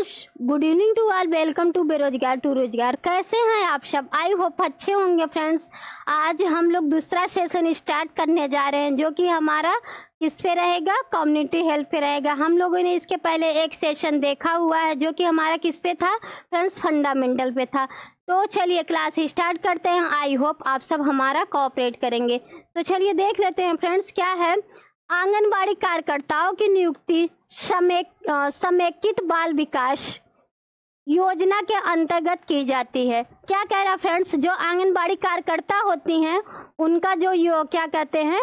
Friends, good evening to all. Welcome to Berozgar to Rozgar. कैसे हैं आप सब? आई होप अच्छे होंगे फ्रेंड्स। आज हम लोग दूसरा सेशन स्टार्ट करने जा रहे हैं जो कि हमारा किस पे रहेगा? कम्युनिटी हेल्थ पे रहेगा। हम लोगों ने इसके पहले एक सेशन देखा हुआ है जो कि हमारा किस पे था फ्रेंड्स? फंडामेंटल पे था। तो चलिए क्लास स्टार्ट करते हैं। आई होप आप सब हमारा कोऑपरेट करेंगे। तो चलिए देख लेते हैं फ्रेंड्स क्या है। आंगनबाड़ी कार्यकर्ताओं की नियुक्ति समेकित बाल विकास योजना के अंतर्गत की जाती है। क्या कह रहा फ्रेंड्स? जो आंगनबाड़ी कार्यकर्ता होती हैं उनका जो क्या कहते हैं,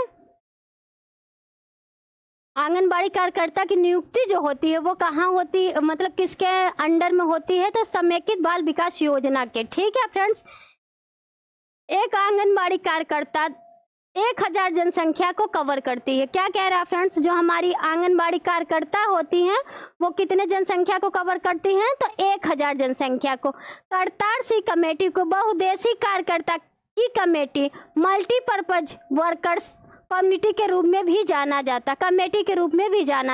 आंगनबाड़ी कार्यकर्ता की नियुक्ति जो होती है वो कहाँ होती है, मतलब किसके अंडर में होती है? तो समेकित बाल विकास योजना के। ठीक है फ्रेंड्स। एक आंगनबाड़ी कार्यकर्ता 1000 जनसंख्या को कवर करती है। क्या कह रहा है फ्रेंड्स? जो हमारी आंगनबाड़ी कार्यकर्ता होती हैं वो कितने जनसंख्या को कवर करती हैं? तो 1000 जनसंख्या को। करतार सी कमेटी को बहुउद्देशीय कार्यकर्ता की कमेटी मल्टीपर्पज वर्कर्स कमेटी के रूप में भी जाना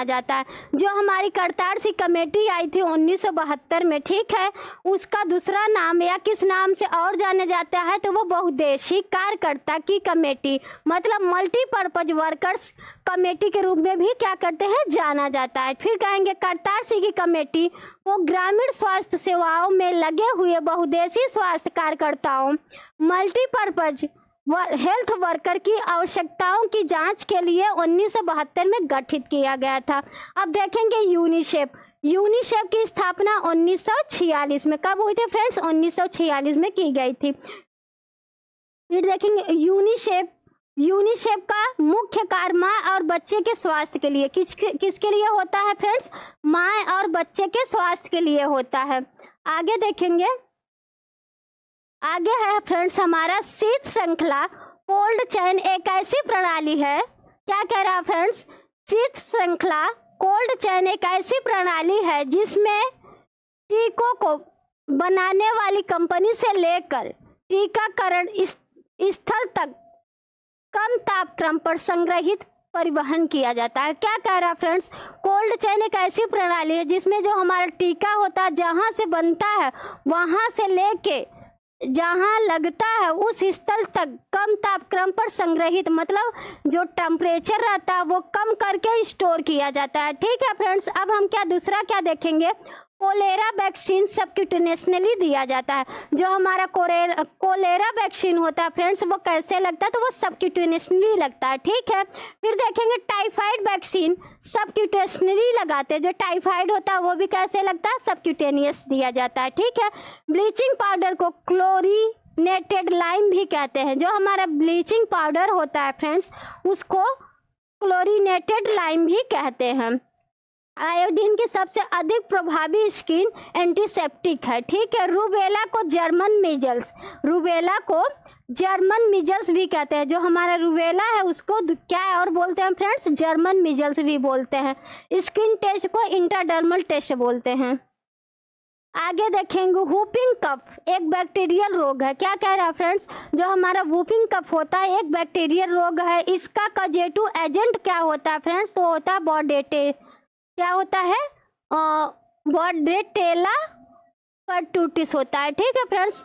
जाता है। जो हमारी करतार सी कमेटी आई थी 1972 में, ठीक है, उसका दूसरा नाम या किस नाम से और जाना जाता है? तो वो बहुउद्देशीय कार्यकर्ता की कमेटी, मतलब मल्टीपर्पज वर्कर्स कमेटी के रूप में भी क्या करते हैं? जाना जाता है। फिर कहेंगे करतार सी की कमेटी को ग्रामीण स्वास्थ्य सेवाओं में लगे हुए बहुउद्देशीय स्वास्थ्य कार्यकर्ताओं मल्टीपर्पज हेल्थ वर्कर की आवश्यकताओं की जांच के लिए 1972 में गठित किया गया था। अब देखेंगे यूनिसेफ की स्थापना 1946 में। कब हुई थी फ्रेंड्स? 1946 में की गई थी। फिर देखेंगे यूनिसेफ का मुख्य कार्य माँ और बच्चे के स्वास्थ्य के लिए किसके लिए होता है फ्रेंड्स? माँ और बच्चे के स्वास्थ्य के लिए होता है। आगे देखेंगे, आगे है फ्रेंड्स हमारा शीत श्रृंखला कोल्ड चेन एक ऐसी प्रणाली है। क्या कह रहा है फ्रेंड्स? शीत श्रृंखला कोल्ड चेन एक ऐसी प्रणाली है जिसमें टीकों को बनाने वाली कंपनी से लेकर टीकाकरण स्थल तक कम तापक्रम पर संग्रहित परिवहन किया जाता है। क्या कह रहा है फ्रेंड्स? कोल्ड चेन एक ऐसी प्रणाली है जिसमें जो हमारा टीका होता है जहां से बनता है वहां से लेके जहां लगता है उस स्थल तक कम तापक्रम पर संग्रहित, मतलब जो टेम्परेचर रहता है वो कम करके स्टोर किया जाता है। ठीक है फ्रेंड्स। अब हम दूसरा क्या देखेंगे? कोलेरा वैक्सीन सबक्यूटेनियसली दिया जाता है। जो हमारा कोलेरा वैक्सीन होता है फ्रेंड्स वो कैसे लगता है? तो वो सबक्यूटेनियसली लगता है। ठीक है। फिर देखेंगे टाइफाइड वैक्सीन सबक्यूटेनियसली लगाते हैं। जो टाइफाइड होता है वो भी कैसे लगता है? सबक्यूटेनियस दिया जाता है। ठीक है। ब्लीचिंग पाउडर को क्लोरीनेटेड लाइम भी कहते हैं। जो हमारा ब्लीचिंग पाउडर होता है फ्रेंड्स उसको क्लोरीनेटेड लाइम भी कहते हैं। आयोडीन की सबसे अधिक प्रभावी स्किन एंटीसेप्टिक है। ठीक है। रूबेला को जर्मन मिजल्स भी कहते हैं। जो हमारा रूबेला है उसको क्या और बोलते हैं फ्रेंड्स? जर्मन मिजल्स भी बोलते हैं। स्किन टेस्ट को इंट्राडर्मल टेस्ट बोलते हैं। आगे देखेंगे वूपिंग कफ एक बैक्टीरियल रोग है। क्या कह रहा है फ्रेंड्स? जो हमारा वूपिंग कफ होता है एक बैक्टीरियल रोग है। इसका कॉजेटिव एजेंट क्या होता है फ्रेंड्स? तो होता है बॉर्डेटेला परटूटिस होता है। ठीक है फ्रेंड्स।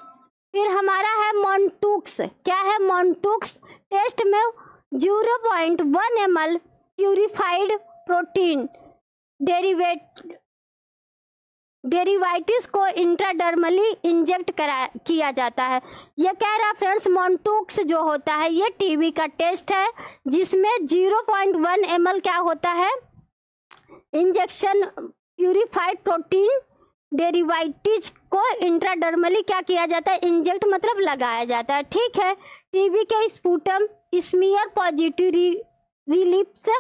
फिर हमारा है मॉन्टूक्स। क्या है? मॉन्टूक्स टेस्ट में 0.1 ml प्यूरिफाइड प्रोटीन डेरिवेटिव्स को इंट्राडर्मली इंजेक्ट किया जाता है। ये कह रहा फ्रेंड्स मॉन्टूक्स जो होता है ये टीबी का टेस्ट है जिसमें 0.1 ml क्या होता है? इंजेक्शन प्यूरिफाइड प्रोटीन डेरिवेटिव्स को इंट्राडर्मली क्या किया जाता है? इंजेक्ट मतलब लगाया जाता है। ठीक है। टीबी के sputum smear positive relapse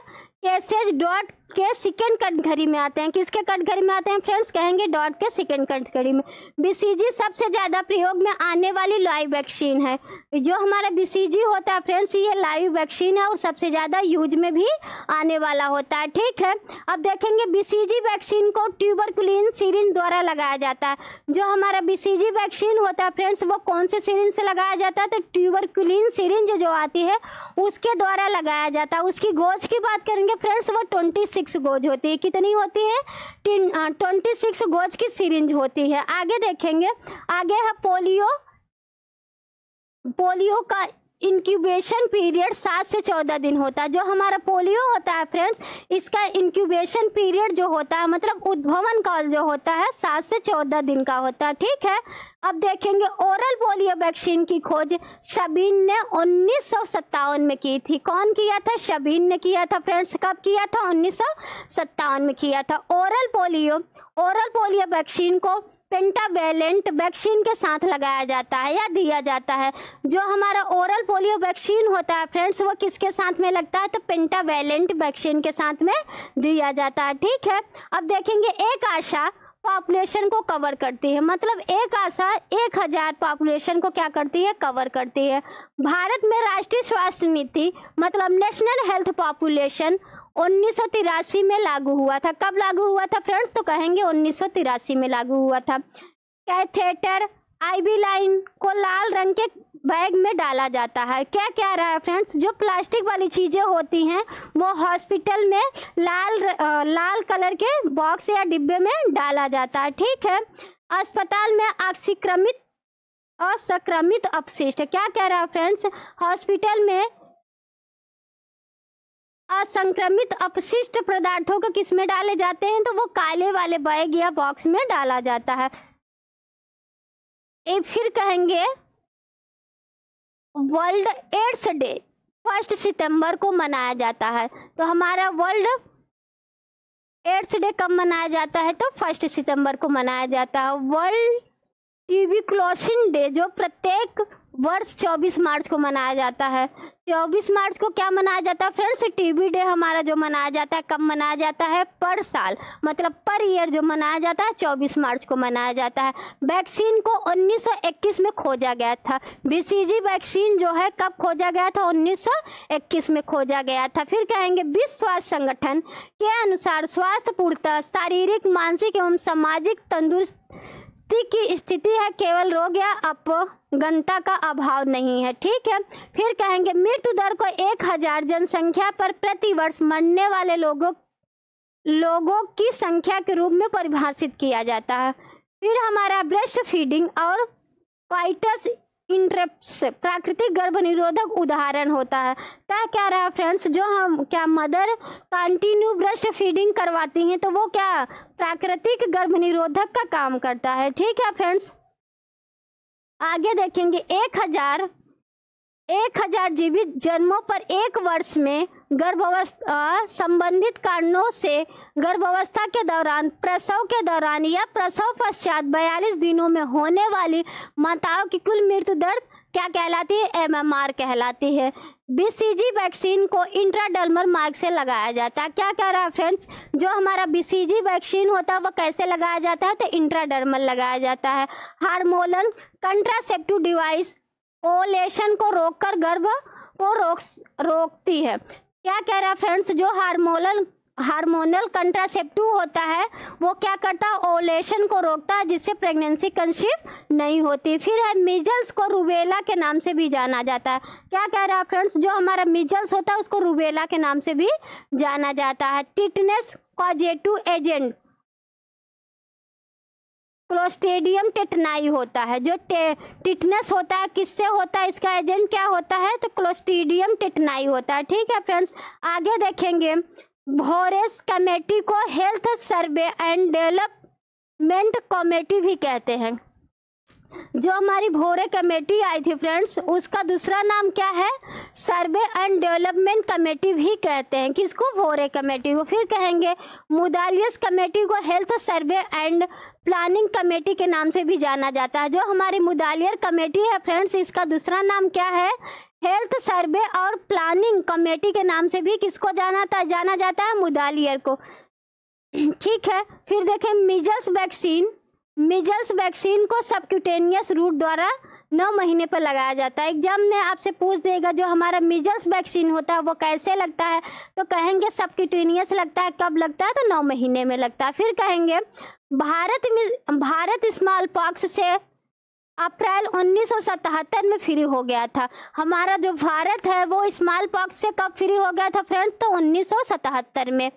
cases DOT के सेकेंड कैटेगरी में आते हैं। किसके कैटेगरी में आते हैं फ्रेंड्स? कहेंगे डॉट के सेकेंड कैटेगरी में। बीसीजी सबसे ज़्यादा प्रयोग में आने वाली लाइव वैक्सीन है। जो हमारा बीसीजी होता है फ्रेंड्स ये लाइव वैक्सीन है और सबसे ज़्यादा यूज में भी आने वाला होता है। ठीक है। अब देखेंगे बीसीजी वैक्सीन को ट्यूबरकुलिन सिरिंज द्वारा लगाया जाता है। जो हमारा बीसीजी वैक्सीन होता है फ्रेंड्स वो कौन से सिरिंज से लगाया जाता है? तो ट्यूबरकुलिन सिरिंज जो आती है उसके द्वारा लगाया जाता है। उसकी गोज की बात करेंगे फ्रेंड्स वो 26 26 गोज होती है। कितनी होती है? 26 गोज की सिरिंज होती है। आगे देखेंगे, आगे है पोलियो। पोलियो का इंक्यूबेशन पीरियड 7 से 14 दिन होता है। जो हमारा पोलियो होता है फ्रेंड्स, इसका इंक्यूबेशन पीरियड जो होता है, मतलब उद्भवन काल जो होता है 7 से 14 दिन का होता है। ठीक है, अब देखेंगे ओरल पोलियो वैक्सीन की खोज शबीन ने 1957 में की थी। कौन किया था? शबीन ने किया था फ्रेंड्स। कब किया था? 1957 में किया था। ओरल पोलियो वैक्सीन को पेंटावैलेंट वैक्सीन के साथ लगाया जाता है या दिया जाता है। जो हमारा ओरल पोलियो वैक्सीन होता है फ्रेंड्स, वो किसके साथ में लगता है? तो पेंटावैलेंट वैक्सीन के साथ में दिया जाता है। ठीक है, अब देखेंगे एक आशा पॉपुलेशन को कवर करती है, मतलब एक आशा 1000 पॉपुलेशन को क्या करती है? कवर करती है। भारत में राष्ट्रीय स्वास्थ्य नीति मतलब नेशनल हेल्थ पॉपुलेशन 1983 में लागू हुआ था। कब लागू हुआ था फ्रेंड्स? तो कहेंगे 1983 में लागू हुआ था। कैथेटर आईवी लाइन को लाल रंग के बैग में डाला जाता है। क्या कह रहा है फ्रेंड्स? जो प्लास्टिक वाली चीजें होती हैं वो हॉस्पिटल में लाल कलर के बॉक्स या डिब्बे में डाला जाता है। ठीक है, अस्पताल में असंक्रमित अपशिष्ट, क्या कह रहा है फ्रेंड्स? हॉस्पिटल में असंक्रमित अपशिष्ट पदार्थों को किस में डाले जाते हैं? तो वो काले वाले बैग या बॉक्स में डाला जाता है। फिर कहेंगे वर्ल्ड एड्स डे 1 सितंबर को मनाया जाता है। तो हमारा वर्ल्ड एड्स डे कब मनाया जाता है? तो 1 सितंबर को मनाया जाता है। वर्ल्ड ट्यूबरक्लोसिस डे जो प्रत्येक वर्ष 24 मार्च को मनाया जाता है। 24 मार्च को क्या मनाया जाता है फ्रेंड्स? टीबी डे हमारा जो मनाया जाता है, कब मनाया जाता है? पर साल, मतलब पर ईयर जो मनाया जाता है 24 मार्च को मनाया जाता है। वैक्सीन को 1921 में खोजा गया था। बीसीजी वैक्सीन जो है कब खोजा गया था? 1921 में खोजा गया था। फिर कहेंगे विश्व स्वास्थ्य संगठन के अनुसार स्वास्थ्य पूर्णतः शारीरिक, मानसिक एवं सामाजिक तंदुरुस्ती की स्थिति है, केवल रोग या अपगनता का अभाव नहीं है। ठीक है, फिर कहेंगे मृत्यु दर को 1000 जनसंख्या पर प्रति वर्ष मरने वाले लोगों की संख्या के रूप में परिभाषित किया जाता है। फिर हमारा ब्रेस्ट फीडिंग और क्वाइटस इंटरप्ट्स प्राकृतिक गर्भ निरोधक उदाहरण होता है। क्या रहा फ्रेंड्स? जो हम क्या मदर कंटिन्यू ब्रेस्ट फीडिंग करवाती हैं तो वो क्या प्राकृतिक गर्भ निरोधक का काम करता है। ठीक है फ्रेंड्स, आगे देखेंगे 1000 जीवित जन्मों पर एक वर्ष में गर्भावस्था संबंधित कारणों से गर्भावस्था के दौरान, प्रसव के दौरान या प्रसव पश्चात 42 दिनों में होने वाली माताओं की कुल मृत्यु दर क्या कहलाती है? एमएमआर कहलाती है। बीसीजी वैक्सीन को इंट्राडर्मल मार्ग से लगाया जाता है। क्या कह रहा है फ्रेंड्स? जो हमारा बीसीजी वैक्सीन होता है वो कैसे लगाया जाता है? तो इंट्राडर्मल लगाया जाता है। हार्मोनल कंट्रासेप्टिव डिवाइस ओलेशन को रोककर गर्भ को रोकती है। क्या कह रहा है फ्रेंड्स? जो हार्मोनल कंट्रासेप्टिव होता है वो क्या करता है? ओलेशन को रोकता है, जिससे प्रेगनेंसी कंसीव नहीं होती। फिर है मीजल्स को रूबेला के नाम से भी जाना जाता है। क्या कह रहा है फ्रेंड्स? जो हमारा मीजल्स होता है उसको रूबेला के नाम से भी जाना जाता है। टिटनेस कॉजेटिव एजेंट क्लोस्ट्रीडियम टेटनाई होता है। जो टिटनेस होता है किससे होता है? इसका एजेंट क्या होता है? तो क्लोस्ट्रीडियम टेटनाई होता है। ठीक है फ्रेंड्स, आगे देखेंगे भोरेस कमेटी को health survey and development committee भी कहते हैं। जो हमारी भोरे कमेटी आई थी फ्रेंड्स, उसका दूसरा नाम क्या है? सर्वे एंड डेवलपमेंट कमेटी भी कहते हैं। किसको? भोरे कमेटी को। फिर कहेंगे मुदालियस कमेटी को health survey and planning committee के नाम से भी जाना जाता है। जो हमारी मुदालियर कमेटी है फ्रेंड्स, इसका दूसरा नाम क्या है? हेल्थ सर्वे और प्लानिंग कमेटी के नाम से भी किसको जाना जाता है? मुदालियर को। ठीक है, फिर देखें मीजल्स वैक्सीन को सबक्यूटेनियस रूट द्वारा 9 महीने पर लगाया जाता है। एग्जाम में आपसे पूछ देगा जो हमारा मीजल्स वैक्सीन होता है वो कैसे लगता है? तो कहेंगे सबक्यूटेनियस लगता है। कब लगता है? तो 9 महीने में लगता है। फिर कहेंगे भारत स्मॉल पॉक्स से अप्रैल 1977 में फ्री हो गया था। हमारा जो भारत है वो स्मॉल पॉक्स से कब फ्री हो गया था फ्रेंड्स? तो 1977 में।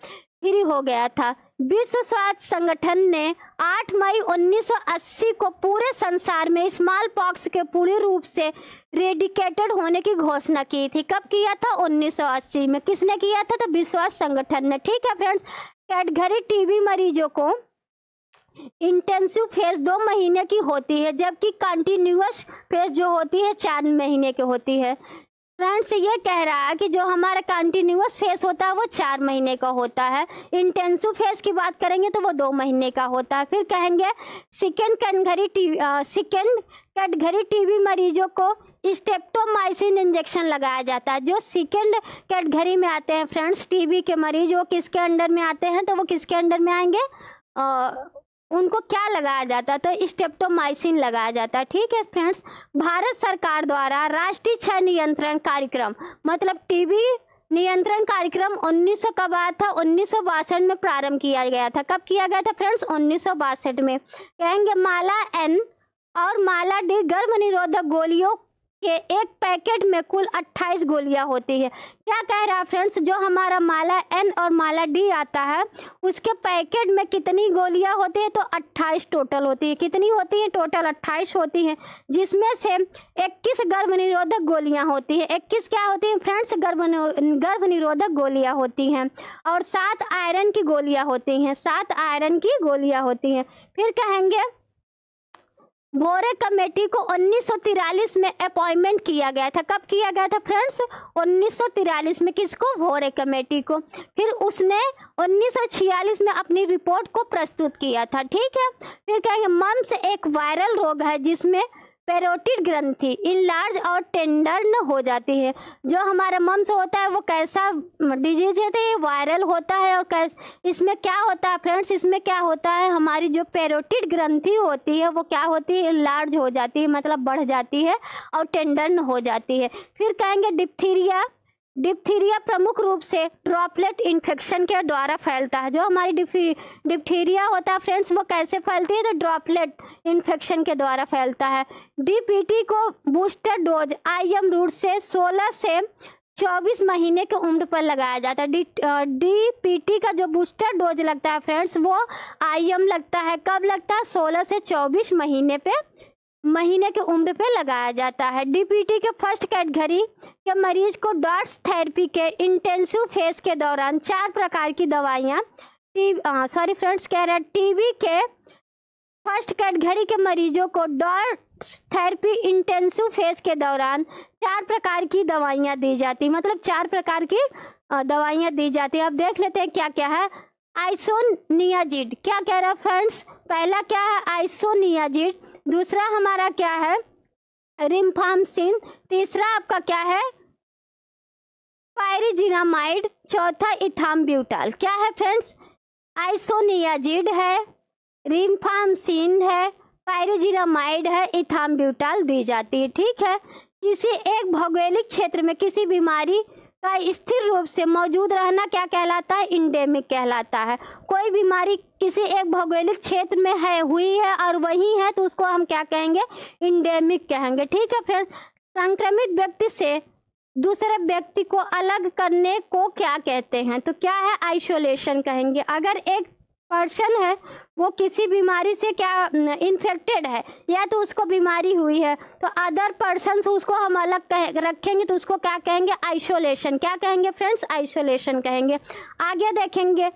फ्री हो गया था। विश्व स्वास्थ्य संगठन ने 8 मई 1980 को पूरे संसार में स्मॉल पॉक्स के पूर्ण रूप से रेडिकेटेड होने की घोषणा की थी। कब किया था? 1980 में। किसने किया था? तो विश्व स्वास्थ्य संगठन ने। ठीक है फ्रेंड्स, कैटगरी टीबी मरीजों को इंटेंसिव फेज 2 महीने की होती है, जबकि कंटिन्यूअस फेज जो होती है 4 महीने की होती है। फ्रेंड्स ये कह रहा है कि जो हमारा कंटिन्यूअस फेज होता है वो 4 महीने का होता है, इंटेंसिव फेज की बात करेंगे तो वो 2 महीने का होता है। फिर कहेंगे सेकेंड कैटगरी टीबी मरीजों को स्ट्रेप्टोमाइसिन इंजेक्शन लगाया जाता है। जो सेकेंड कैटगरी में आते हैं फ्रेंड्स टीबी के मरीज, वो किसके अंडर में आते हैं? तो वो किसके अंडर में आएंगे? उनको क्या लगाया जाता है? तो स्ट्रेप्टोमाइसिन लगाया जाता है। ठीक है फ्रेंड्स, भारत सरकार द्वारा राष्ट्रीय क्षय नियंत्रण कार्यक्रम मतलब टीबी नियंत्रण कार्यक्रम 1900 कब आया था? 1962 में प्रारंभ किया गया था। कब किया गया था फ्रेंड्स? 1962 में। कहेंगे माला एन और माला डी गर्भ निरोधक गोलियों के एक पैकेट में कुल 28 गोलियां होती है। क्या कह रहा है फ्रेंड्स? जो हमारा माला एन और माला डी आता है उसके पैकेट में कितनी गोलियां होती है? तो 28 टोटल होती है। कितनी होती है? टोटल 28 होती है, जिसमें से 21 गर्भ निरोधक गोलियां होती है। 21 क्या होती है फ्रेंड्स? गर्भ निरोधक गोलियां होती हैं। और 7 आयरन की गोलियां होती हैं। 7 आयरन की गोलियां होती हैं। फिर कहेंगे भोरे कमेटी को 1943 में अपॉइंटमेंट किया गया था। कब किया गया था फ्रेंड्स? 1943 में। किसको? भोरे कमेटी को। फिर उसने 1946 में अपनी रिपोर्ट को प्रस्तुत किया था। ठीक है। फिर कहेंगे मम्स एक वायरल रोग है जिसमें पैरोटिड ग्रंथि इनलार्ज और टेंडर हो जाती है। जो हमारा मम्स होता है वो कैसा डिजीज है? तो ये वायरल होता है। और इसमें क्या होता है फ्रेंड्स? इसमें क्या होता है? हमारी जो पैरोटिड ग्रंथि होती है वो क्या होती है? इनलार्ज हो जाती है, मतलब बढ़ जाती है और टेंडर हो जाती है। फिर कहेंगे डिप्थीरिया प्रमुख रूप से ड्रॉपलेट इन्फेक्शन के द्वारा फैलता है। जो हमारी डिप्थीरिया होता है फ्रेंड्स वो कैसे फैलती है? तो ड्रॉपलेट इन्फेक्शन के द्वारा फैलता है। डीपीटी को बूस्टर डोज आईएम रूट से 16 से 24 महीने की उम्र पर लगाया जाता है। डीपीटी का जो बूस्टर डोज लगता है फ्रेंड्स वो आईएम लगता है। कब लगता है? 16 से 24 महीने के उम्र पे लगाया जाता है। डीपीटी के फर्स्ट कैटेगरी के मरीज को डॉट्स थेरेपी के इंटेंसिव फेज के दौरान 4 प्रकार की दवाइयाँ टीबी के फर्स्ट कैटेगरी के मरीजों को डॉट्स थेरेपी इंटेंसिव फेज के दौरान 4 प्रकार की दवाइयाँ दी जाती, मतलब 4 प्रकार की दवाइयाँ दी जाती है। अब देख लेते हैं क्या क्या है। आइसोनियाजिड, क्या कह रहा है फ्रेंड्स? पहला क्या है? आइसोनियाजिड। दूसरा हमारा क्या है? रिम्फाम्सिन। तीसरा आपका क्या है? पायरिजिनामाइड। चौथा इथाम्ब्यूटाल। क्या है फ्रेंड्स? आइसोनियाजिड है, रिम्फाम्सिन है, पायरिजिनामाइड है, इथाम्ब्यूटाल दी जाती है। ठीक है। किसी एक भौगोलिक क्षेत्र में किसी बीमारी का स्थिर रूप से मौजूद रहना क्या कहलाता है? इंडेमिक कहलाता है। कोई बीमारी किसी एक भौगोलिक क्षेत्र में हुई है और वही है तो उसको हम क्या कहेंगे? इंडेमिक कहेंगे। ठीक है फ्रेंड्स। संक्रमित व्यक्ति से दूसरे व्यक्ति को अलग करने को क्या कहते हैं? तो क्या है? आइसोलेशन कहेंगे। अगर एक पर्सन है वो किसी बीमारी से क्या इन्फेक्टेड है या तो उसको बीमारी हुई है तो अदर पर्सन उसको हम अलग रखेंगे तो उसको क्या कहेंगे? आइसोलेशन। क्या कहेंगे फ्रेंड्स? आइसोलेशन कहेंगे। आगे देखेंगे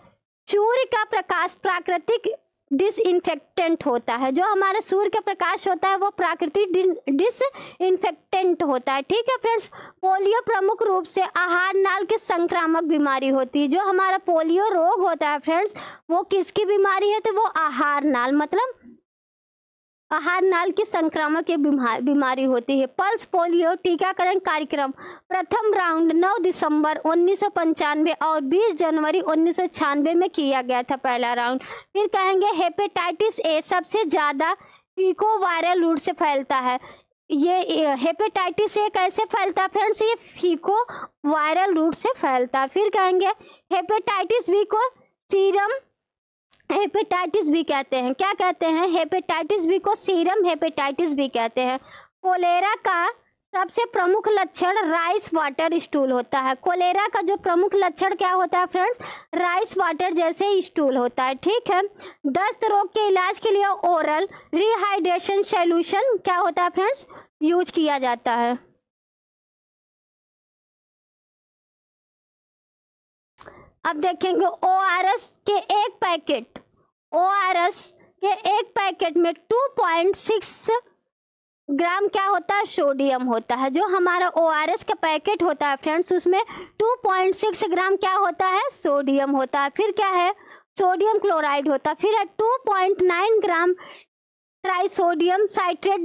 सूर्य का प्रकाश प्राकृतिक डिसइंफेक्टेंट होता है। जो हमारा सूर्य का प्रकाश होता है वो प्राकृतिक डिसइंफेक्टेंट होता है। ठीक है फ्रेंड्स। पोलियो प्रमुख रूप से आहार नाल की संक्रामक बीमारी होती है। जो हमारा पोलियो रोग होता है फ्रेंड्स वो किसकी बीमारी है? तो वो आहार नाल मतलब आहार नाल की संक्रामक बीमारी होती है। पल्स पोलियो टीकाकरण कार्यक्रम प्रथम राउंड 9 दिसंबर 1995 और 20 जनवरी 1996 में किया गया था, पहला राउंड। फिर कहेंगे हेपेटाइटिस ए सबसे ज़्यादा फीको वायरल रूट से फैलता है। ये हेपेटाइटिस ए कैसे फैलता है फ्रेंड्स? ये फीको वायरल रूट से फैलता है। फिर कहेंगे हेपेटाइटिस बी को सीरम हेपेटाइटिस बी कहते हैं। क्या कहते हैं? हेपेटाइटिस बी को सीरम हेपेटाइटिस बी कहते हैं। कोलेरा का सबसे प्रमुख लक्षण राइस वाटर स्टूल होता है। कोलेरा का जो प्रमुख लक्षण क्या होता है फ्रेंड्स, राइस वाटर जैसे स्टूल होता है। ठीक है, दस्त रोग के इलाज के लिए ओरल रिहाइड्रेशन सॉल्यूशन क्या होता है फ्रेंड्स, यूज किया जाता है। अब देखेंगे ओआरएस के एक पैकेट में 2.6 ग्राम क्या होता है, सोडियम होता है। जो हमारा ओआरएस का पैकेट होता है फ्रेंड्स, उसमें 2.6 ग्राम क्या होता है, सोडियम होता है। फिर क्या है, सोडियम क्लोराइड होता है। फिर है 2.9 gram trisodium citrate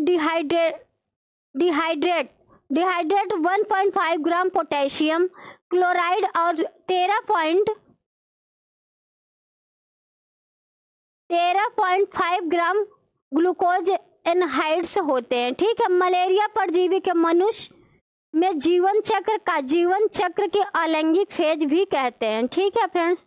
dihydrate 1.5 gram potassium chloride और 13.5 ग्राम ग्लूकोज एनहाइड्स होते हैं। ठीक है, मलेरिया परजीवी के मनुष्य में जीवन चक्र के अलैंगिक फेज भी कहते हैं। ठीक है फ्रेंड्स,